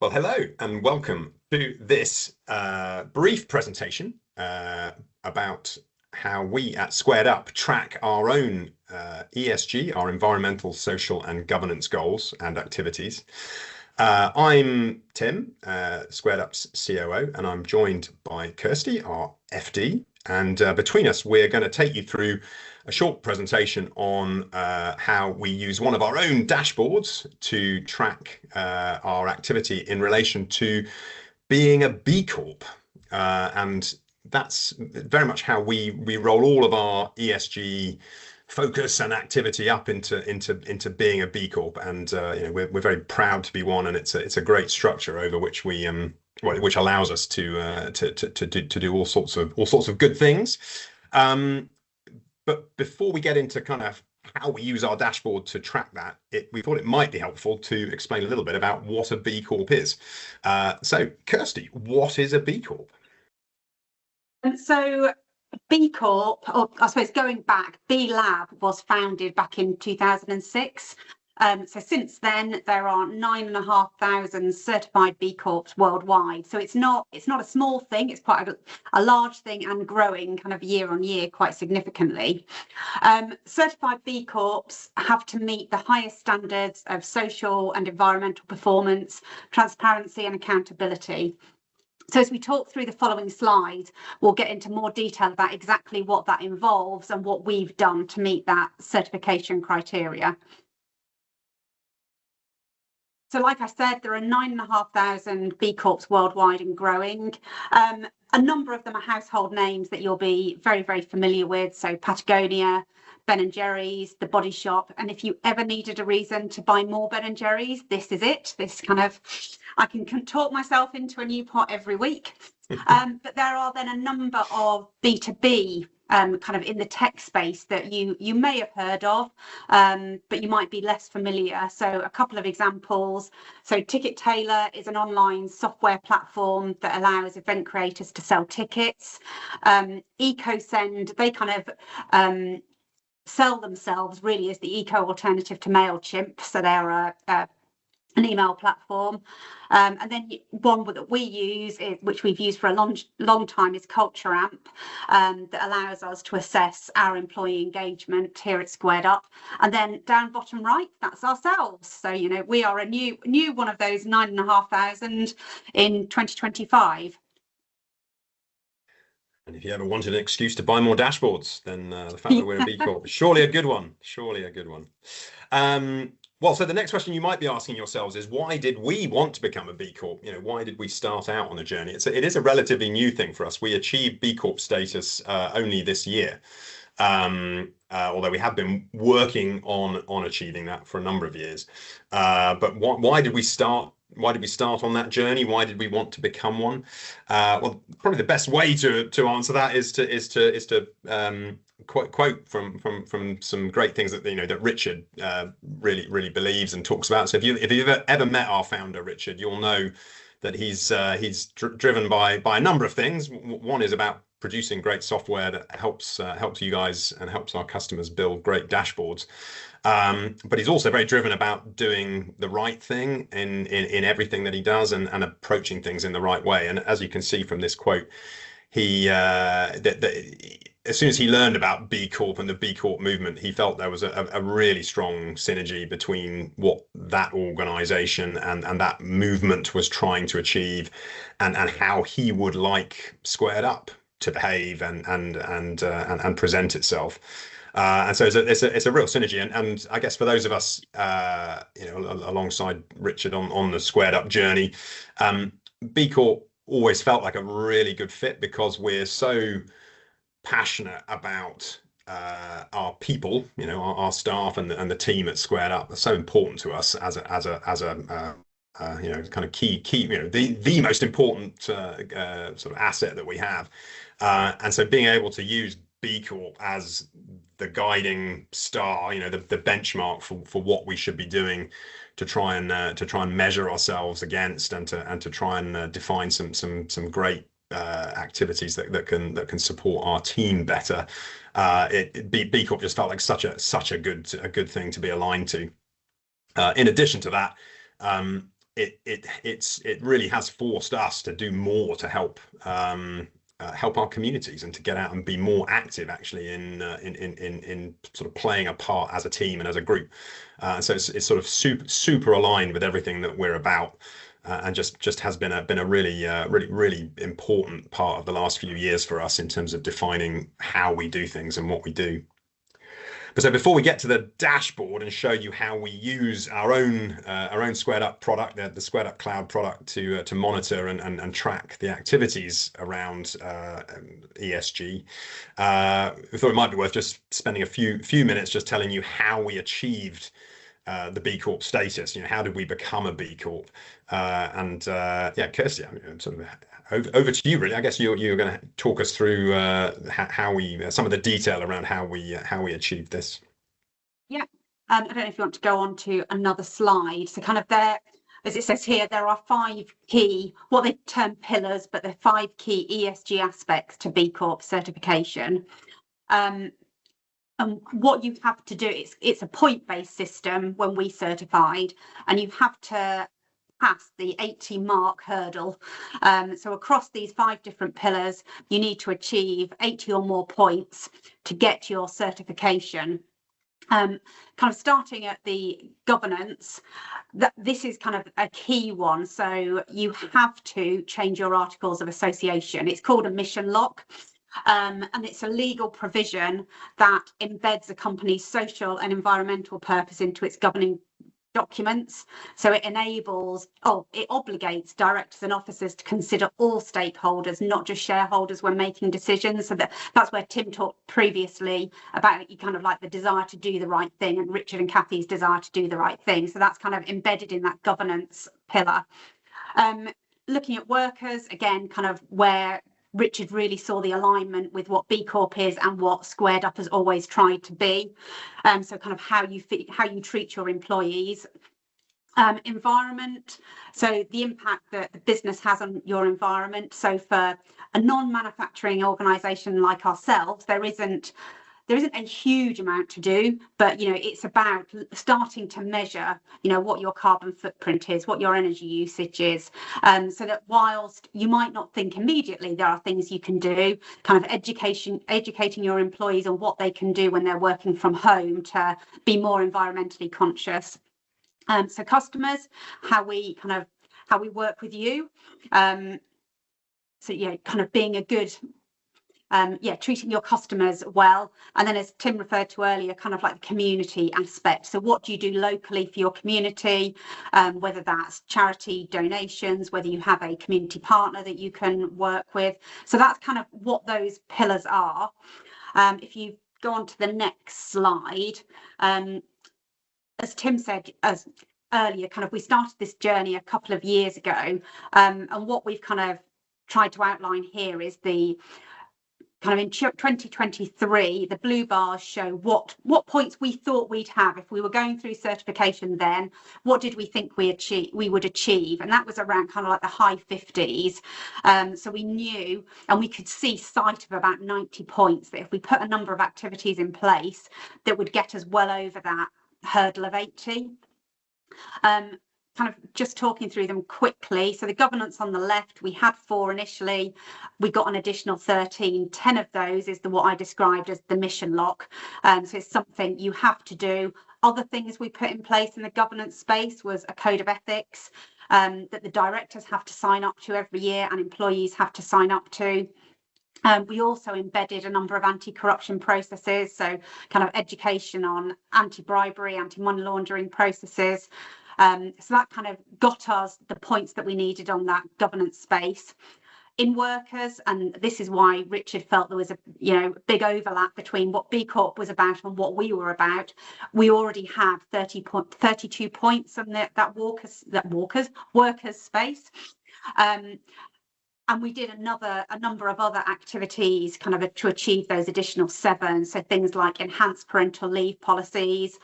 Well, hello and welcome to this brief presentation about how we at SquaredUp track our own ESG, our environmental, social and governance goals and activities. I'm Tim, SquaredUp's COO, and I'm joined by Kirstie, our FD. And between us, we're going to take you through a short presentation on how we use one of our own dashboards to track our activity in relation to being a B Corp. And that's very much how we roll all of our ESG focus and activity up into being a B Corp. And we're very proud to be one, and it's a great structure over which we which allows us to do all sorts of good things. But before we get into kind of how we use our dashboard to track that, we thought it might be helpful to explain a little bit about what a B Corp is. So, Kirstie, what is a B Corp? So B Corp, or I suppose going back, B Lab was founded back in 2006. So since then, there are 9,500 certified B Corps worldwide. So it's not a small thing. It's quite a large thing and growing kind of year on year quite significantly. Certified B Corps have to meet the highest standards of social and environmental performance, transparency and accountability. So as we talk through the following slides, we'll get into more detail about exactly what that involves and what we've done to meet that certification criteria. So like I said, there are 9,500 B Corps worldwide and growing. A number of them are household names that you'll be very, very familiar with. So Patagonia, Ben & Jerry's, The Body Shop. And if you ever needed a reason to buy more Ben & Jerry's, this is it. This kind of, I can talk myself into a new pot every week. But there are then a number of B2B kind of in the tech space that you may have heard of, but you might be less familiar. So a couple of examples. So Ticket Tailor is an online software platform that allows event creators to sell tickets. EcoSend, they kind of sell themselves really as the eco alternative to MailChimp. So they're an email platform. And then one that we use, which we've used for a long time, is CultureAmp, that allows us to assess our employee engagement here at SquaredUp. And then down bottom right, that's ourselves. So, we are a new one of those 9,500 in 2025. And if you ever wanted an excuse to buy more dashboards, then the fact that we're a B Corp is surely a good one. Surely a good one. Well, so the next question you might be asking yourselves is, why did we want to become a B Corp? Why did we start out on the journey? It is a relatively new thing for us. We achieved B Corp status only this year, although we have been working on achieving that for a number of years. But why did we start? Why did we start on that journey? Why did we want to become one? Well, probably the best way to answer that is to quote from some great things that that Richard really believes and talks about. So if you've ever met our founder Richard, you'll know that he's driven by a number of things. One is about producing great software that helps you guys and helps our customers build great dashboards. But he's also very driven about doing the right thing in everything that he does and approaching things in the right way. And as you can see from this quote, he as soon as he learned about B Corp and the B Corp movement, he felt there was a really strong synergy between what that organization and that movement was trying to achieve and how he would like SquaredUp to behave and present itself. And so it's a real synergy, and I guess for those of us, alongside Richard on the SquaredUp journey, B Corp always felt like a really good fit because we're so passionate about our people, our staff and the team at SquaredUp are so important to us as a kind of key, the most important sort of asset that we have, and so being able to use B Corp as the guiding star, the benchmark for what we should be doing to try and measure ourselves against and to try and define some great activities that can support our team better. B Corp just felt like such a good thing to be aligned to. In addition to that, it really has forced us to do more to help help our communities and to get out and be more active actually in sort of playing a part as a team and as a group. So it's sort of super aligned with everything that we're about. And just has been a really important part of the last few years for us in terms of defining how we do things and what we do. But so before we get to the dashboard and show you how we use our own SquaredUp product, the SquaredUp Cloud product, to monitor and track the activities around ESG, we thought it might be worth just spending a few minutes just telling you how we achieved the B Corp status. How did we become a B Corp? Yeah, Kirstie, I'm sort of over to you really. I guess you're going to talk us through how we some of the detail around how we achieved this. Yeah, I don't know if you want to go on to another slide. So kind of there, as it says here, there are 5 key, what they term pillars, but they're 5 key ESG aspects to B Corp certification. And what you have to do, it's a point-based system when we certified, and you have to pass the 80 mark hurdle. So across these 5 different pillars, you need to achieve 80 or more points to get your certification. Kind of starting at the governance, this is kind of a key one. So you have to change your articles of association. It's called a mission lock. And it's a legal provision that embeds a company's social and environmental purpose into its governing documents. So it obligates directors and officers to consider all stakeholders, not just shareholders, when making decisions. So that's where Tim talked previously about you kind of like the desire to do the right thing, and Richard and Kathy's desire to do the right thing. So that's kind of embedded in that governance pillar. Looking at workers, again, kind of where Richard really saw the alignment with what B Corp is and what SquaredUp has always tried to be. So kind of how you treat your employees. Environment, so the impact that the business has on your environment. So for a non-manufacturing organisation like ourselves, there isn't a huge amount to do, but it's about starting to measure what your carbon footprint is, what your energy usage is, so that whilst you might not think immediately, there are things you can do, kind of educating your employees on what they can do when they're working from home to be more environmentally conscious. So customers, how we work with you, kind of being a good treating your customers well. And then, as Tim referred to earlier, kind of like the community aspect. So what do you do locally for your community, whether that's charity donations, whether you have a community partner that you can work with. So that's kind of what those pillars are. If you go on to the next slide, as Tim said earlier, kind of we started this journey a couple of years ago, and what we've kind of tried to outline here is the kind of in 2023, the blue bars show what points we thought we'd have if we were going through certification. Then what did we think we would achieve? And that was around kind of like the high 50s. So we knew, and we could see sight of about 90 points, that if we put a number of activities in place that would get us well over that hurdle of 80. Kind of just talking through them quickly. So the governance on the left, we had 4 initially. We got an additional 13. 10 of those is what I described as the mission lock. So it's something you have to do. Other things we put in place in the governance space was a code of ethics that the directors have to sign up to every year and employees have to sign up to. We also embedded a number of anti-corruption processes, so kind of education on anti-bribery, anti-money laundering processes. So that kind of got us the points that we needed on that governance space. In workers, and this is why Richard felt there was a big overlap between what B Corp was about and what we were about. We already had 32 points on that workers space. And we did a number of other activities kind of to achieve those additional 7. So things like enhanced parental leave policies,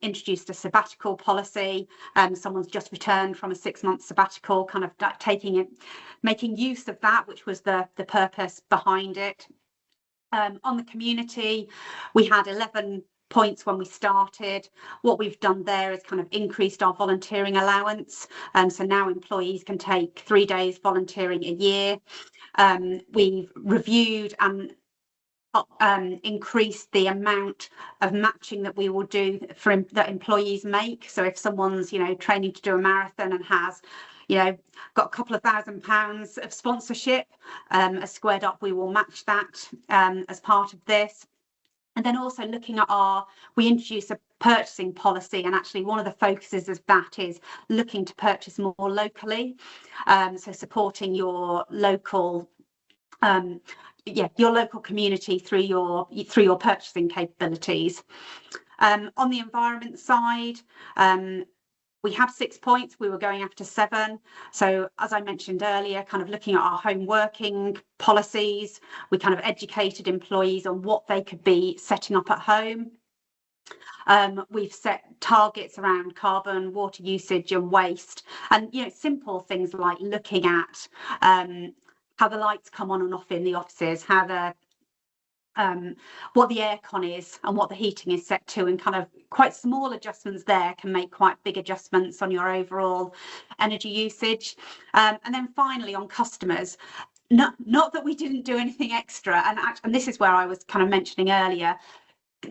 introduced a sabbatical policy. Someone's just returned from a 6-month sabbatical, kind of making use of that, which was the purpose behind it. On the community, we had 11 points when we started. What we've done there is kind of increased our volunteering allowance. So now employees can take 3 days volunteering a year. We've reviewed and increase the amount of matching that we will do for that employees make. So if someone's, you know, training to do a marathon and has, you know, got a couple of £1,000 of sponsorship, as SquaredUp, we will match that as part of this. And then also looking at we introduce a purchasing policy, and actually one of the focuses of that is looking to purchase more locally. So supporting your local your local community through your purchasing capabilities. On the environment side, we have 6 points. We were going after 7. So as I mentioned earlier, kind of looking at our home working policies, we kind of educated employees on what they could be setting up at home. We've set targets around carbon, water usage and waste, and, you know, simple things like looking at how the lights come on and off in the offices, how what the aircon is and what the heating is set to, and kind of quite small adjustments there can make quite big adjustments on your overall energy usage. And then finally on customers, not that we didn't do anything extra, and this is where I was kind of mentioning earlier,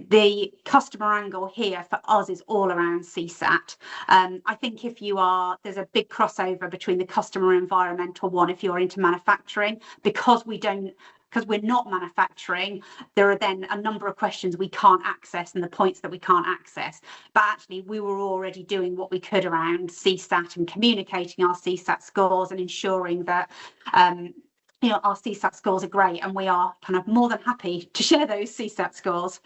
the customer angle here for us is all around CSAT. I think there's a big crossover between the customer environmental one if you're into manufacturing, because we're not manufacturing, there are then a number of questions we can't access and the points that we can't access. But actually we were already doing what we could around CSAT and communicating our CSAT scores and ensuring that you know, our CSAT scores are great, and we are kind of more than happy to share those CSAT scores.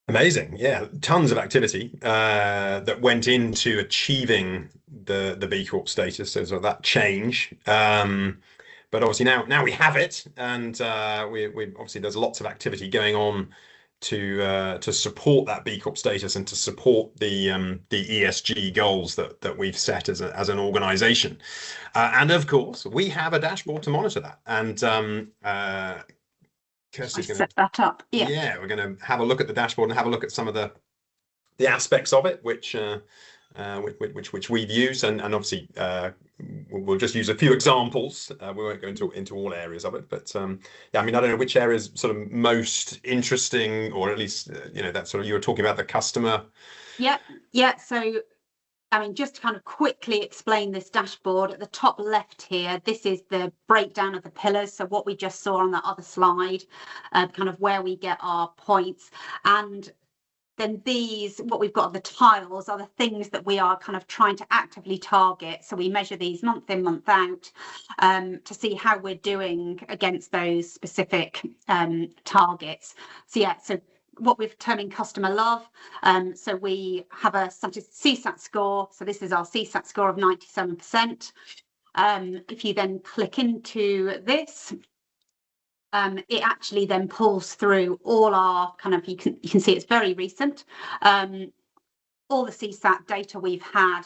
Amazing. Yeah, tons of activity that went into achieving the B Corp status. So that change. But obviously now we have it, and we obviously there's lots of activity going on to support that B Corp status and to support the ESG goals that we've set as an organization. And of course, we have a dashboard to monitor that. And Kirstie's going to set that up. Yeah, we're going to have a look at the dashboard and have a look at some of the aspects of it which we've used, and obviously we'll just use a few examples. We won't go into all areas of it, but yeah, I mean, I don't know which area is sort of most interesting, or at least you know, that sort of, you were talking about the customer. Yeah. So I mean, just to kind of quickly explain this dashboard, at the top left here, this is the breakdown of the pillars. So what we just saw on that other slide, kind of where we get our points. And then what we've got on the tiles are the things that we are kind of trying to actively target. So we measure these month in, month out, to see how we're doing against those specific targets. So yeah, so what we're terming customer love. So we have a CSAT score. So this is our CSAT score of 97%. If you then click into this, it actually then pulls through all our kind of, you can see it's very recent, all the CSAT data we've had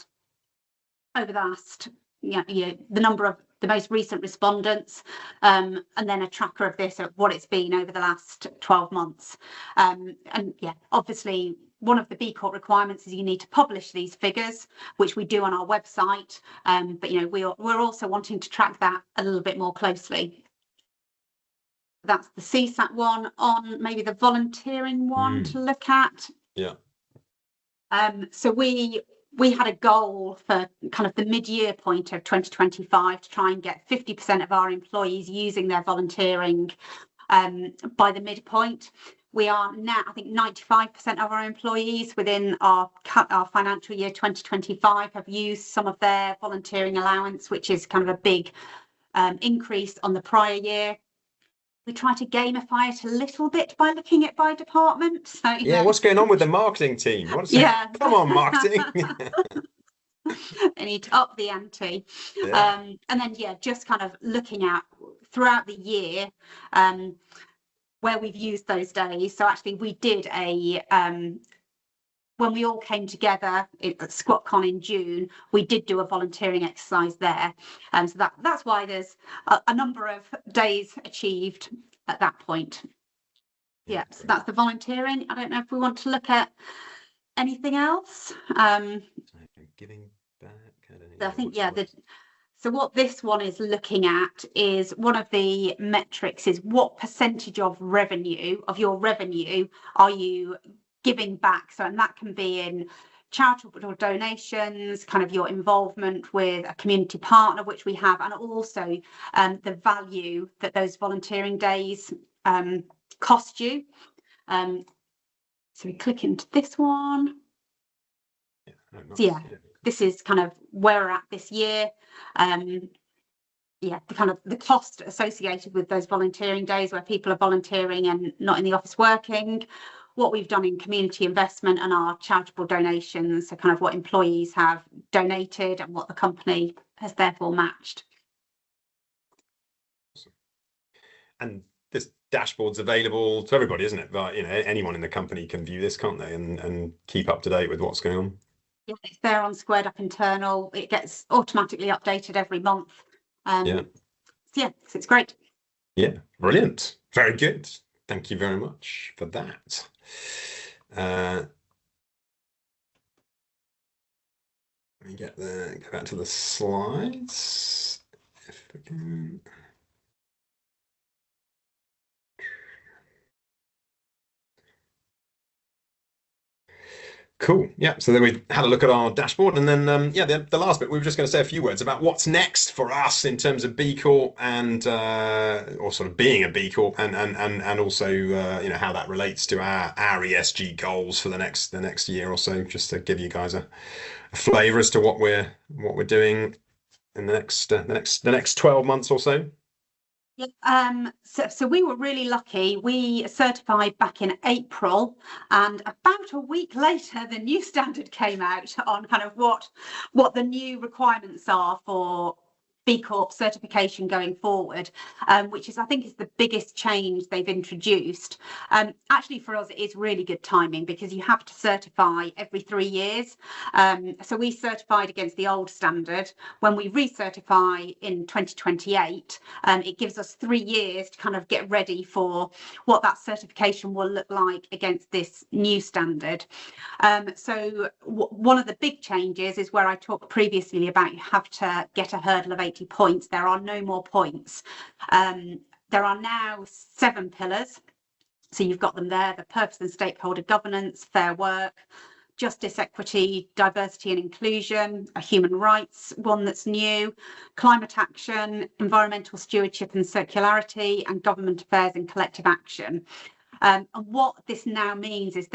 over the last, the number of the most recent respondents, and then a tracker of this, of what it's been over the last 12 months. And yeah, obviously one of the B Corp requirements is you need to publish these figures, which we do on our website. But you know, we're also wanting to track that a little bit more closely. That's the CSAT one. On maybe the volunteering one to look at. Yeah. So we had a goal for kind of the mid-year point of 2025 to try and get 50% of our employees using their volunteering by the midpoint. We are now, I think 95% of our employees within our financial year 2025 have used some of their volunteering allowance, which is kind of a big increase on the prior year. We try to gamify it a little bit by looking at by department. So yeah, what's going on with the marketing team? Come on, marketing. They need to up the ante. Yeah. And then yeah, just kind of looking at throughout the year where we've used those days. So actually we did when we all came together at SquatCon in June, we did do a volunteering exercise there. So that's why there's a number of days achieved at that point. Yeah, so that's the volunteering. I don't know if we want to look at anything else. Giving back. I think, yeah, so what this one is looking at is one of the metrics is what percentage of your revenue are you giving back? So, and that can be in charitable donations, kind of your involvement with a community partner, which we have, and also the value that those volunteering days cost you. So we click into this one. This is kind of where we're at this year. The cost associated with those volunteering days where people are volunteering and not in the office working, what we've done in community investment and our charitable donations, so kind of what employees have donated and what the company has therefore matched. And this dashboard's available to everybody, isn't it? But anyone in the company can view this, can't they, and keep up to date with what's going on. Yeah, it's there on SquaredUp internal. It gets automatically updated every month. So it's great. Yeah, brilliant. Very good. Thank you very much for that. Let me go back to the slides. If we can. Cool. Yeah. So then we had a look at our dashboard, and then the last bit we were just going to say a few words about what's next for us in terms of B Corp and or sort of being a B Corp, and also how that relates to our ESG goals for the next year or so, just to give you guys a flavour as to what we're doing in the next 12 months or so. Yeah, so we were really lucky. We certified back in April, and about a week later, the new standard came out on kind of what the new requirements are for B Corp certification going forward, which is, I think, is the biggest change they've introduced. Actually, for us, it is really good timing because you have to certify every 3 years. So we certified against the old standard. When we recertify in 2028, it gives us 3 years to kind of get ready for what that certification will look like against this new standard. So one of the big changes is where I talked previously about you have to get a hurdle of 80 points. There are no more points. There are now 7 pillars. So you've got them there: the purpose and stakeholder governance, fair work, justice, equity, diversity and inclusion, a human rights one that's new, climate action, environmental stewardship and circularity, and government affairs and collective action. And what this now means is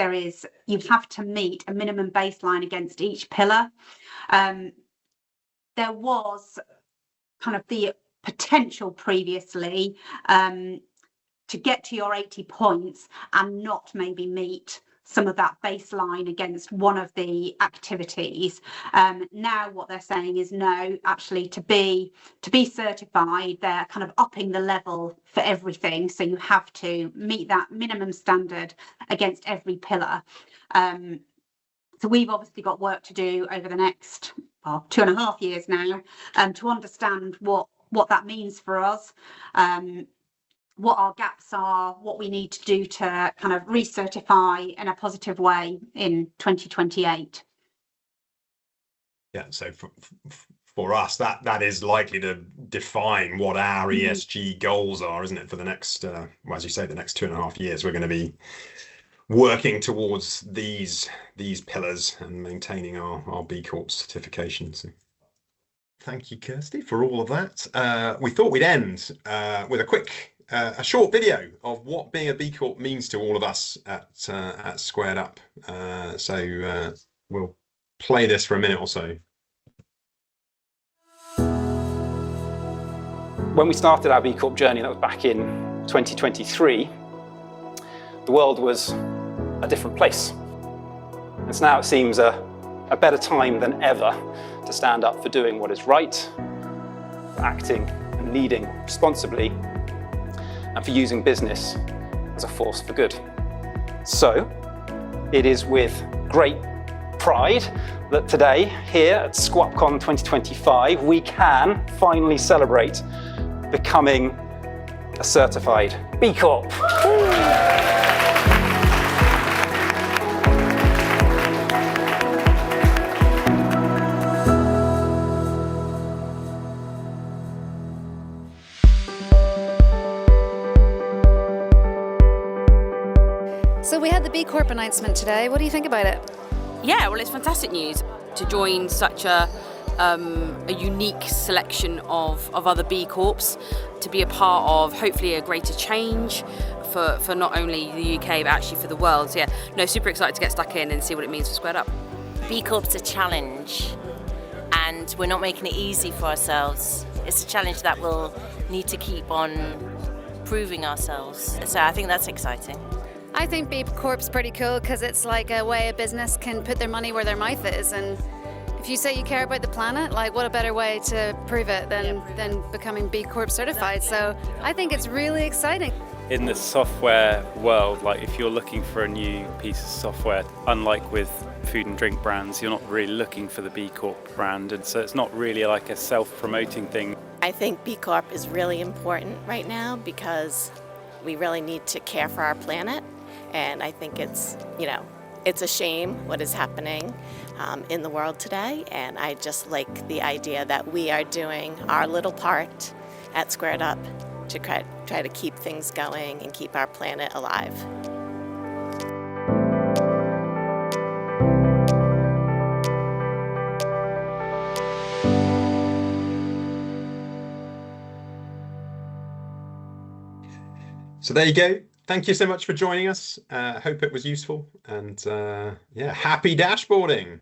you have to meet a minimum baseline against each pillar. There was kind of the potential previously to get to your 80 points and not maybe meet some of that baseline against one of the activities. Now what they're saying is no, actually to be certified, they're kind of upping the level for everything. So you have to meet that minimum standard against every pillar. So we've obviously got work to do over the next 2.5 years now to understand what that means for us, what our gaps are, what we need to do to kind of recertify in a positive way in 2028. Yeah, so for us, that is likely to define what our ESG goals are, isn't it? For the next, as you say, the next 2.5 years, we're going to be working towards these pillars and maintaining our B Corp certification. So thank you, Kirstie, for all of that. We thought we'd end with a short video of what being a B Corp means to all of us at SquaredUp. So we'll play this for a minute or so. When we started our B Corp journey, that was back in 2023, the world was a different place. And so now it seems a better time than ever to stand up for doing what is right, for acting and leading responsibly, and for using business as a force for good. So it is with great pride that today here at SquaredUpCon 2025 we can finally celebrate becoming a certified B Corp. Corp announcement today. What do you think about it? Yeah, well, it's fantastic news to join such a unique selection of other B Corps, to be a part of hopefully a greater change for not only the UK but actually for the world. So yeah, no, super excited to get stuck in and see what it means for SquaredUp. B Corp's a challenge, and we're not making it easy for ourselves. It's a challenge that we'll need to keep on proving ourselves. So I think that's exciting. I think B Corp's pretty cool because it's like a way a business can put their money where their mouth is, and if you say you care about the planet, like what a better way to prove it than becoming B Corp certified. So I think it's really exciting. In the software world, like if you're looking for a new piece of software, unlike with food and drink brands, you're not really looking for the B Corp brand, and so it's not really like a self-promoting thing. I think B Corp is really important right now because we really need to care for our planet, and I think it's a shame what is happening in the world today, and I just like the idea that we are doing our little part at SquaredUp to try to keep things going and keep our planet alive. So there you go. Thank you so much for joining us. Hope it was useful, and yeah, happy dashboarding.